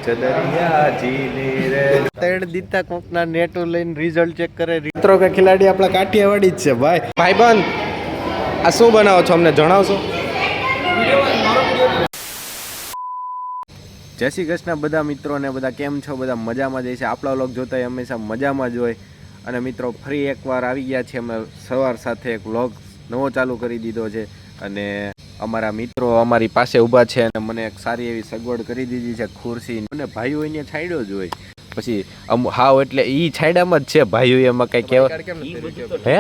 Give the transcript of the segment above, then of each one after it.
ચદરિયા જીને રે તેડ દીતા કોકના નેટો લઈને રિઝલ્ટ ચેક કરે. મિત્રો કે ખિલાડી આપણા કાઠિયાવાડી જ છે ભાઈ. ભાઈબંધ આ શું બનાવો છો અમને જણાવશો? જય શ્રી કૃષ્ણ બધા મિત્રોને. બધા કેમ છો? બધા મજામાં જ છે. આપણા વ્લોગ જોતા હોય હંમેશા મજામાં જ હોય. અને મિત્રો ફરી એકવાર આવી ગયા છે અમે સવાર સાથે એક વ્લોગ નવો ચાલુ કરી દીધો છે. અને અમારા મિત્રો અમારી પાસે ઊભા છે અને મને એક સારી એવી સગવડ કરી દીધી છે, ખુરશી. અને ભાઈઓ એને છાંયડો જ હોય પછી હાવ એટલે ઈ છાંયડામાં જ છે ભાઈઓ. એમાં કઈ કહેવા હે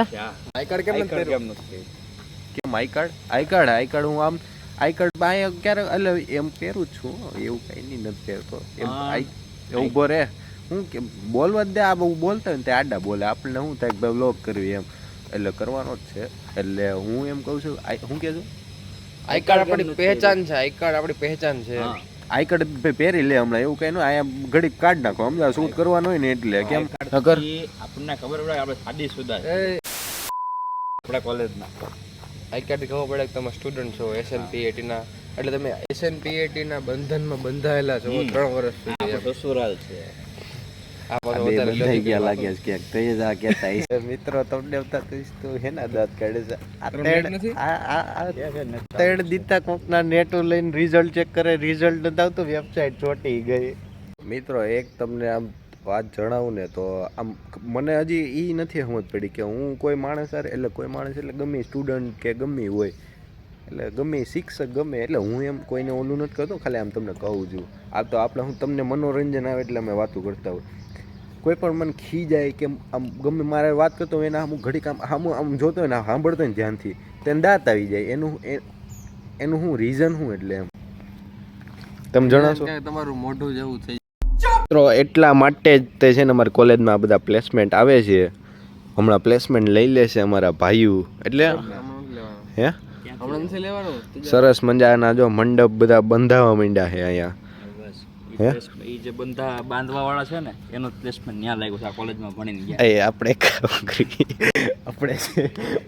આઈ કાર્ડ કેમ આઈ કાર્ડ હું આમ આઈ કાર્ડ બાય ક્યારે એટલે એમ પહેરું છું, એવું કઈ નહીં નથી પહેરતો એમ. ઉભો રે હું કે બોલવા જ દે. આ બહુ બોલતા હોય ને તે આડા બોલે આપણને શું થાય ભાઈ વ્લોગ કરવી એમ, એટલે કરવાનો જ છે. એટલે હું એમ કહું છું શું કે છું આઈ કાર્ડ આપણી પહેચાન છે. આઈ કાર્ડ આપણી પહેચાન છે. આઈ કાર્ડ પહેરી લે હમણાં. એવું કઈ ન અહીંયા ઘડીક કાઢ નાખો હમણાં શૂટ કરવાનું હોય ને એટલે કેમ નગર આપણને ખબર પડે આપણે સાદી સુધા આપણા કોલેજના આઈ કાર્ડ ખબર પડે કે તમે સ્ટુડન્ટ છો એસએનપીએટી ના, એટલે તમે એસએનપીએટી ના બંધનમાં બંધાયેલા છો 3 વર્ષ સુધી. સસુરાલ છે મિત્રો તમને હેના દાંત કાઢે છે. દીતા કોકના નેટો લઈને રિઝલ્ટ ચેક કરે. રિઝલ્ટ નથી આવતું, વેબસાઇટ ચોટી ગઈ. મિત્રો એક તમને આમ વાત જણાવું ને તો આમ મને હજી એ નથી સમજ પડી કે હું કોઈ માણસ એટલે કોઈ માણસ એટલે ગમે સ્ટુડન્ટ કે ગમે હોય એટલે ગમે શિક્ષક ગમે એટલે હું એમ કોઈને ઓલું નથી કરતો, ખાલી આમ તમને કહું છું. આ તો આપણે હું તમને મનોરંજન આવે એટલે અમે વાતો કરતા હોય. કોઈ પણ મને ખી જાય કે આમ ગમે મારે વાત કરતો હોય એના હું ઘડીક આમ જોતો હોય ને સાંભળતો હોય ધ્યાનથી તેને દાંત આવી જાય. એનું શું રીઝન શું એટલે એમ તમે જણાવશો? તમારું મોઢું જેવું થઈ મિત્રો એટલા માટે જ તે છે ને અમારી કોલેજમાં બધા પ્લેસમેન્ટ આવે છે. હમણાં પ્લેસમેન્ટ લઈ લેશે અમારા ભાઈઓ. એટલે હે સરસ મજાના જો મંડપ બધા બંધાવા માંડ્યા છે અહીંયા. એ જે બાંધવા વાળા છે ને એનો પ્લેસમેન્ટ ન્યા લાગ્યો છે. આ કોલેજમાં ભણીને ગયા. આપણે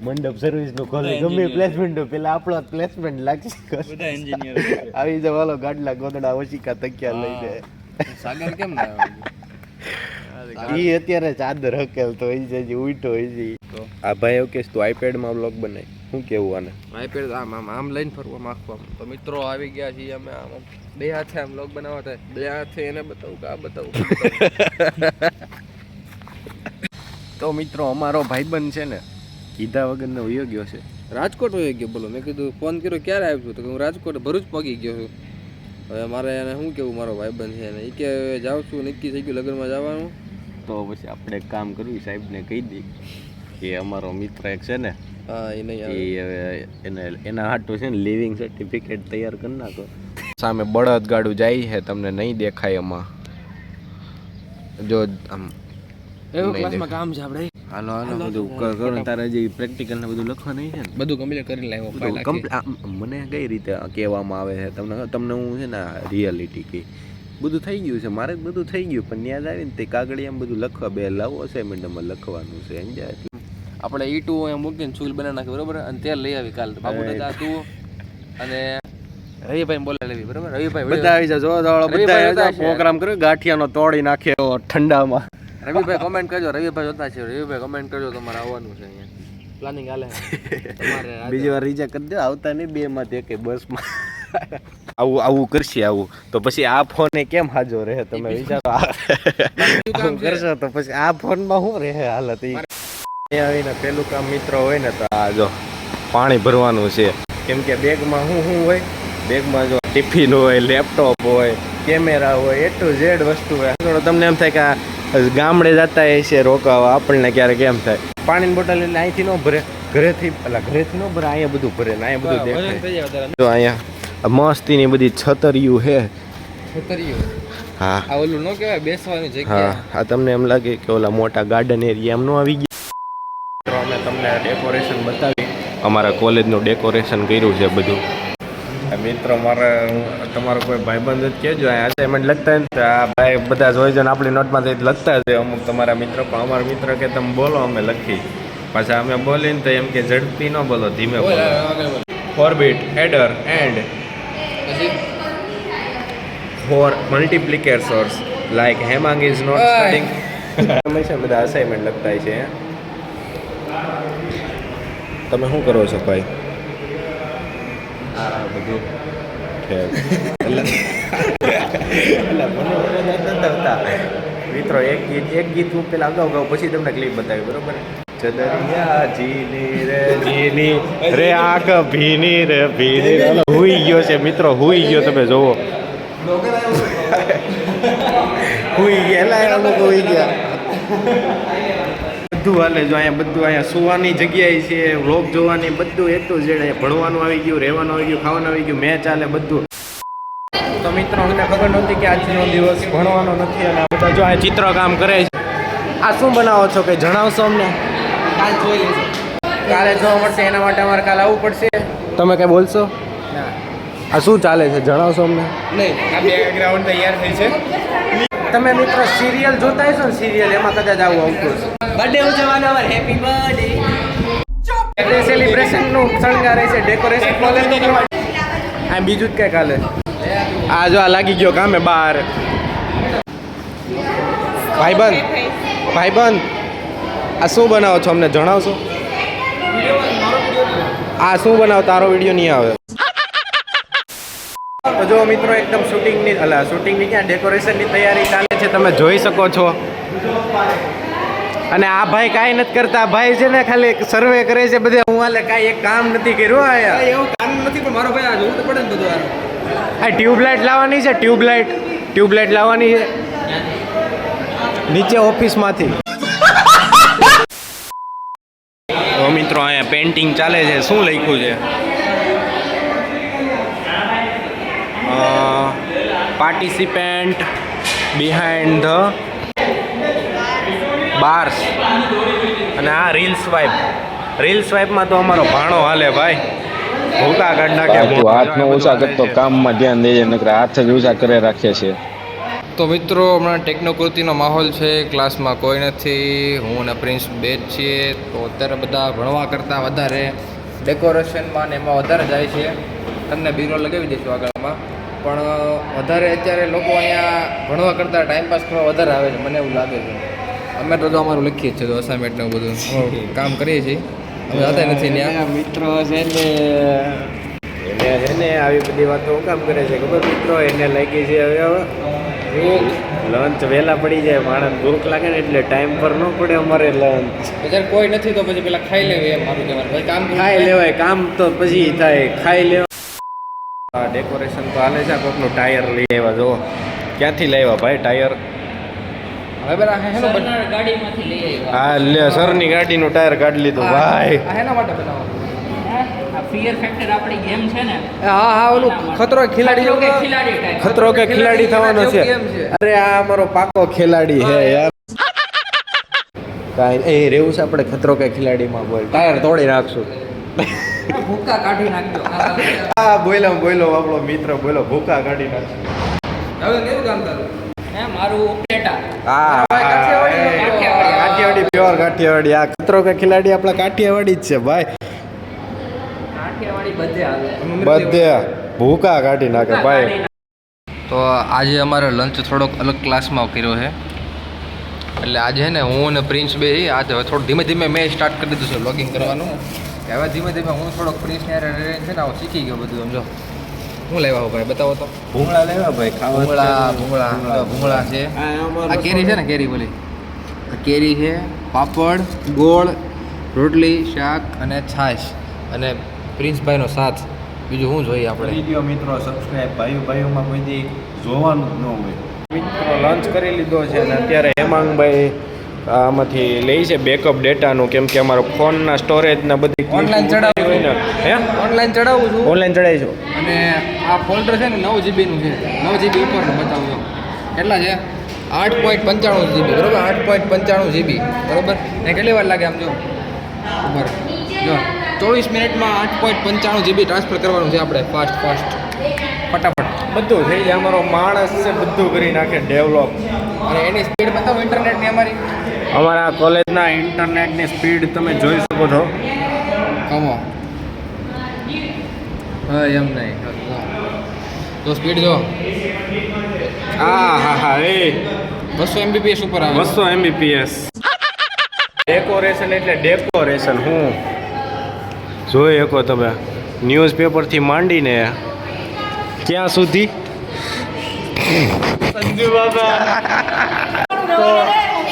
મંડપ સર્વિસ નું કોલેજ ગમે પ્લેસમેન્ટ પેલા આપણો પ્લેસમેન્ટ લાગશે. બધા એન્જિનિયર આવી જવાલો ગાડલા ગોદડા ઓશિકા તકિયા લઈને. સાગર કેમ ના ઈ અત્યારે ચાદર હકેલતો હોય છે, જે ઉલટો હોય છે. આ ભાઈ એવું કહેશ તું આઈપેડ માં વ્લોગ બનાય. શું કેવું આને? આઈપેડ આમ લઈને ફરવા માંગવા. તો મિત્રો આવી ગયા છીએ અમે આમ બે હાથે આમ વ્લોગ બનાવવા થાય. બે હાથે એને બતાવું કે આ બતાવું. તો મિત્રો અમારો ભાઈબંધ છે ને કીધા વગરનો વયો ગયો છે. રાજકોટ વયો ગયો. બોલો મેં કીધું ફોન કર્યો ક્યારે આવ્યો તો હું રાજકોટ ભરૂચ પગી ગયો છું. હવે મારે એને શું કેવું, મારો ભાઈબંધ છે ને એ કે જાઉં છું, નક્કી થઈ ગયું લગ્નમાં જવાનું. તો પછી આપણે એક કામ કરવું, સાહેબને કહી દઈએ કે અમારો મિત્ર એક છે ને એ નહીં હવે એના હાટું છે ને લિવિંગ સર્ટિફિકેટ તૈયાર કરી નાખો. સામે બળદ ગાડું જાય છે, તમને નહીં દેખાય એમાં. જો આમ એવું ક્લાસમાં કામ છે આપણે. હાલો બધું કરો. તારે જે પ્રેક્ટિકલ ને બધું લખવા નહીં છે ને બધું કમ્પ્લીટ કરી લાવ્યો. મને કઈ રીતે કહેવામાં આવે છે તમને હું છે ને રિયાલિટી કે બધું થઈ ગયું છે. મારે બધું થઈ ગયું પણ યાદ આવીને તે કાગળિયામાં બધું લખવા બે લાવો અસાઇનમેન્ટમાં લખવાનું છે. સમજાય? આપણે ઈટું અહીંયા મૂકીને ચૂલ બનાવી નાખી બરોબર, અને તેલ લઈ આવી કાલે બાબુ દાદા તું અને રવિભાઈ બોલા લેવી બરોબર. રવિભાઈ બધા આવી જાવ બધા પ્રોગ્રામ કર્યો ગાંઠિયાનો તોડી નાખ્યો ઠંડામાં. રવિભાઈ કમેન્ટ કરજો. રવિભાઈ જોતા છે. રવિભાઈ કમેન્ટ કરજો તમારે આવવાનું છે અહીંયા. પ્લાનિંગ હાલે તમારે. બીજી વાર રીજા કરી દો. આવતા નહીં બે માંથી એક બસમાં આવું કરશે. આવું તો પછી આ ફોન કેમ હાજો રહે તમે વિચારો. કરશો તો પછી આ ફોનમાં શું રહે હાલત. આવીને પેલું કામ મિત્રો હોય ને તો આ જો પાણી ભરવાનું છે. કેમ કે બેગમાં શું હોય, બેગમાં જો ટિફિન હોય, લેપટોપ હોય, કેમેરા હોય, એ ટુ ઝેડ વસ્તુ હોય. તમને એમ થાય કે આ ગામડે જતા છે રોકાવા આપણને ક્યારેક એમ થાય પાણીની બોટલ એટલે અહીંથી ન ભરે, ઘરેથી ન ભરે, અહીંયા બધું ભરે ને અહીંયા બધું દેખાય. જો અહીંયા મસ્તીની બધી છતરીયું છે. હા આ ઓલું ન કહેવાય બેસવાની જગ્યા. હા આ તમને એમ લાગે કે ઓલા મોટા ગાર્ડન એરિયા એમ ન આવી ગયા. અમે તમને ડેકોરેશન બતાવી. અમારા કોલેજનું ડેકોરેશન કર્યું છે બધું. મિત્રો મારે તમારો કોઈ ભાઈબંધ જ કહેજો આ અસાઇનમેન્ટ લખતા ને આ ભાઈ બધા જોઈ જઈને આપણી નોટમાં લખતા છે. અમુક તમારા મિત્ર પણ અમારા મિત્ર કે તમે બોલો અમે લખી. પાછા અમે બોલીને તો એમ કે ઝડપી ન બોલો, ધીમે બોલો. ફોરબીટ header and for multiplicators like Hemang is not studying. હંમેશા બધા અસાઇનમેન્ટ લખતા છે. તમે શું કરો છો ભાઈ? આ બધું મિત્રો એક ગીત હું પેલા અગાઉ પછી તમને ક્લિપ બતાવી, બરોબર? ચદરિયા જીની રે આગ ભીની રે ભીની હુઈ ગયો છે મિત્રો, હુઈ ગયો. તમે જોવો હુઈ ગયા, હુઈ ગયા. બધું હાલે જો અહીંયા, બધું અહીંયા સુવાની જગ્યાએ છે, વ્લોગ જોવાની, બધું એટલું જ. ભણવાનું આવી ગયું, રહેવાનું આવી ગયું, ખાવાનું આવી ગયું, મેચ ચાલે બધું. તો મિત્રો અમને ખબર નહોતી કે આજનો દિવસ ભણવાનો નથી અને બધા જો આ ચિત્ર કામ કરે છે. આ શું બનાવો છો કે જણાવશો અમને? કાલ જોઈ લેજો. કાલે જોવા મળશે, એના માટે અમારે કાલે આવવું પડશે. તમે કંઈ બોલશો? ના, આ શું ચાલે છે જણાવશો અમને? નહીં, આ બેકગ્રાઉન્ડ તૈયાર થઈ છે. તમે મિત્રો સિરિયલ જોતા હશો ને, સિરિયલ એમાં કદાચ આવું આવતું હશે. બર્થડે ઉજવવાનો અમાર હેપી બર્થડે. બર્થડે સેલિબ્રેશનનું શણગાર છે, ડેકોરેશન કોલેજનું કરવાનું. આ બીજું જ કંઈ કાલે. આ જો આ લાગી ગયો કામે બહાર. ભાઈબંધ આ શું બનાવો છો અમને જણાવશો? આ શું બનાવો? તારો વિડીયો નહીં આવે. તો જો મિત્રો એકદમ શૂટિંગની ક્યાં ડેકોરેશનની તૈયારી ચાલે છે, તમે જોઈ શકો છો. અને આ ભાઈ કાંઈ નથી કરતા. ભાઈ છે ને ખાલી સર્વે કરે છે બધે. હું હાલે કાંઈ એક કામ નથી કર્યું. આયા એવું કામ નથી, પણ મારો ભાઈ આ જોવું તો પડે ને બધું. આ ટ્યુબલાઇટ લાવવાની છે, ટ્યુબલાઇટ લાવવાની છે નીચે ઓફિસમાંથી. તો મિત્રો અહીંયા પેઇન્ટિંગ ચાલે છે. શું લખ્યું છે? Participant behind the bars. અને આ રીલ સ્વાઇપમાં તો અમારો ભાણો હાલે ભાઈ. ભૂકા કાઢ નાખે. હાથ નો ઓછા કરતો, કામમાં ધ્યાન દે, નકર હાથ જ ઓછા કરે રાખે છે. તો મિત્રો હમણાં ટેકનોકૃતિનો માહોલ છે, ક્લાસમાં કોઈ નથી, હું અને પ્રિન્સ બે જ છીએ. તો અત્યારે બધા ભણવા કરતાં વધારે ડેકોરેશનમાં ને એમાં વધારે જાય છે. તમને બીરો લગાવી દઈશું આગળમાં, પણ વધારે અત્યારે લોકો અહીંયા ભણવા કરતાં ટાઈમપાસ કરવા વધારે આવે છે, મને એવું લાગે છે. અમે તો અમારું લખીએ જ છે, તો અસાઇનમેન્ટ ને એવું બધું કામ કરીએ છીએ. અમે જતા નથી ત્યાં. મિત્રો છે ને આવી બધી વાતો કામ કરે છે ખબર? મિત્રો એને લાગી છે હવે લંચ વહેલા પડી જાય. માણસ ભૂખ લાગે ને એટલે ટાઈમ પર ન પડે અમારે લંચ. જ્યારે કોઈ નથી તો પછી પેલા ખાઈ લેવી, એમ મારું કહેવાનું. પછી કામ ખાઈ લેવાય, કામ તો પછી થાય, ખાઈ લેવાય. ડેકોરેશન તો હાલે છે. કોકનું ટાયર લઈ આવ્યા. જો ક્યાંથી લાવ્યા ભાઈ ટાયર? હવે બરા હેનો ગાડીમાંથી લઈ આવ્યા. હા લે, સરની ગાડીનું ટાયર કાઢી લીધું ભાઈ. આ હેના માટે બનાવો? આ ફિયર ફેક્ટર આપણી ગેમ છે ને, હા ઓલું ખતરો ખિલાડી કે ખિલાડી ટાઈપ. ખતરો કે ખિલાડી થવાનો છે. અરે આ અમારો પાકો ખિલાડી હે યાર. કાંઈ એ રેવું છે આપણે ખતરો કે ખિલાડીમાં. બોલ, ટાયર તોડી નાખશું. ભૂકા કાઢી નાખજો. હા બોલો આપણો મિત્ર બોલો, ભૂકા કાઢી નાખશું. હવે કેવું કામ તારું? હે મારું ઓપરેટર. હા કાઠિયાવાડી, પ્યોર કાઠિયાવાડી. આ ખતરો કે ખિલાડી આપણા કાઠિયાવાડી જ છે ભાઈ. કાઠિયાવાડી બધે આવે. બધે ભૂકા કાઢી નાખે ભાઈ. તો આજે અમારે લંચ થોડોક અલગ ક્લાસમાં કર્યો છે. એટલે આજે છે ને હું અને પ્રિન્સ બે આજે હવે થોડું ધીમે ધીમે મેં સ્ટાર્ટ કરી દીધું છે વ્લોગિંગ કરવાનું. હવે ધીમે ધીમે હું થોડોક પ્રિન્સને છે ને હું શીખી ગયો બધું. સમજો હું લેવા હો ભાઈ, બતાવો તો. ભૂંગળા લેવા ભાઈ, ભૂંગળા છે. આ કેરી છે ને, કેરી બોલી આ કેરી છે, પાપડ, ગોળ, રોટલી, શાક અને છાશ અને પ્રિન્સભાઈનો સાથ. બીજું શું જોઈએ આપણે? વિડીયો મિત્રો સબસ્ક્રાઇબ ભાઈઓમાં કોઈ દી જોવાનું જ ન હોય. મિત્રો લંચ કરી લીધો છે અને અત્યારે હેમાંગભાઈ આમાંથી લે છે બેકઅપ ડેટાનું, કેમ કે અમારો ફોનના સ્ટોરેજના બધી ઓનલાઈન ચડાવવું હોય ને. હે ઓનલાઈન ચડાવું છું. ઓનલાઈન ચડાવી છો? અને આ ફોલ્ડર છે ને 9 જીબીનું છે. 9 જીબી ઉપરનું બતાવું. કેટલા છે? 8.95 જીબી, બરાબર? 8.95 જીબી, બરાબર? ને કેટલી વાર લાગે આમ જો ઉપર જો 24 મિનિટમાં 8.95 જીબી ટ્રાન્સફર કરવાનું છે આપણે. ફાસ્ટ ફટાફટ બધું થઈ જાય. અમારો માણસ છે બધું કરી નાખે ડેવલપ. અને એની સ્પીડ બતાવો ઇન્ટરનેટની અમારી. અમારા કોલેજના ઇન્ટરનેટની સ્પીડ તમે જોઈ શકો છો. કમો હા એમ નહીં તો સ્પીડ જો હા એ 200 Mbps ઉપર આવે 200 Mbps. ડેકોરેશન એટલે ડેકોરેશન હું જોઈ શકો તમે ન્યૂઝપેપરથી માંડીને ક્યાં સુધી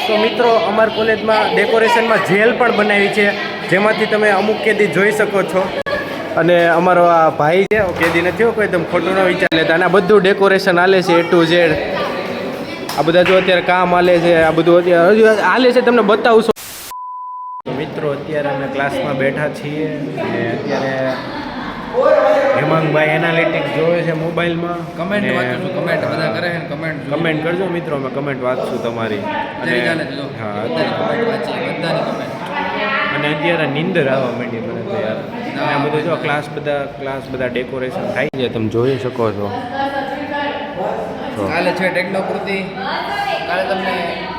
તો મિત્રો અમાર કોલેજમાં ડેકોરેશનમાં જેલ પણ બનાવી છે જેમાંથી તમે અમુક કેદી જોઈ શકો છો અને અમારો આ ભાઈ છે કેદી નથી કોઈ તમે ખોટું ન વિચાર લેતા અને આ બધું ડેકોરેશન હાલે છે A to Z. આ બધા જો અત્યારે કામ હાલે છે આ બધું અત્યારે હજુ હાલે છે તમને બતાવશો. તો મિત્રો અત્યારે અમે ક્લાસમાં બેઠા છીએ અને અત્યારે હેમાંગભાઈ એનાલિટિક્સ જોવે છે મોબાઈલમાં. કમેન્ટ વાંચું છું કમેન્ટ બધા કરે છે કમેન્ટ કરજો મિત્રો અમે કમેન્ટ વાંચશું તમારી અને હા અને અત્યારે નીંદર આવવા માંડી મને તો યાર. અને આ બધું જો ક્લાસ બધા ડેકોરેશન થાય છે તમે જોઈ શકો છો. કાલે છે ટેકનોકૃતિ કાલે તમને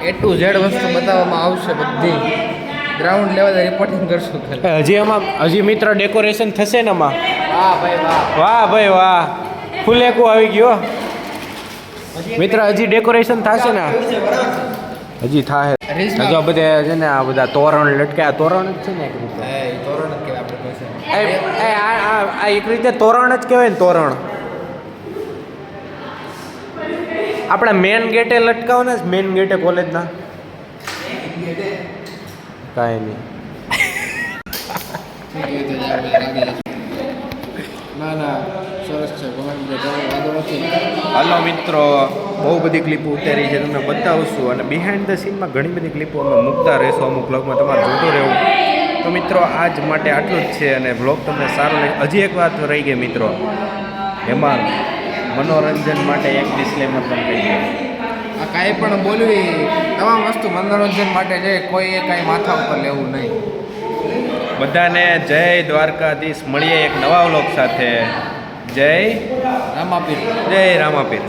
A to Z વસ્તુ બતાવવામાં આવશે બધી ગ્રાઉન્ડ લેવલે રિપોર્ટિંગ કરશું હજી મિત્ર ડેકોરેશન થશે ને આમાં. વાહ ભાઈ વાહ વાહ ભાઈ વાહ ફૂલેકું આવી ગયો મિત્ર. હજી ડેકોરેશન થશે ને હજી થાય જો બધે છે ને આ બધા તોરણ લટક્યા તોરણ જ છે ને એક રીતે તોરણ જ કહેવાય આપણે પાસે આ એક રીતે તોરણ જ કહેવાય ને તોરણ. આપણા મેન ગેટે લટકાવવાના જ મેન ગેટે કોલેજના કાંઈ નહીં. ના સરસ છે હાલો મિત્રો બહુ બધી ક્લિપો ઉતારી છે તમને બતાવશું અને બિહાઇન્ડ ધ સીનમાં ઘણી બધી ક્લિપો અમે મૂકતા રહીશું અમુક બ્લોગમાં તમારે જોતું રહેવું. તો મિત્રો આજ માટે આટલું જ છે અને બ્લોગ તમને સારો લાગે. હજી એક વાત રહી ગઈ મિત્રો એમાં મનોરંજન માટે એક ડિસ્ક્લેમર તમને કહી દઉં. આ કાંઈ પણ બોલવી તમામ વસ્તુ મનોરંજન માટે છે કોઈએ કાંઈ માથા ઉપર લેવું નહીં. બધાને જય દ્વારકાધીશ. મળીએ એક નવા વ્લોગ સાથે. જય રામાપીર. જય Ramapir.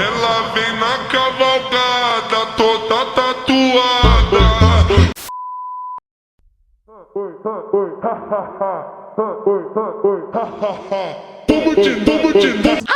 Ela vem na cavalgada toda tatuada. Tamo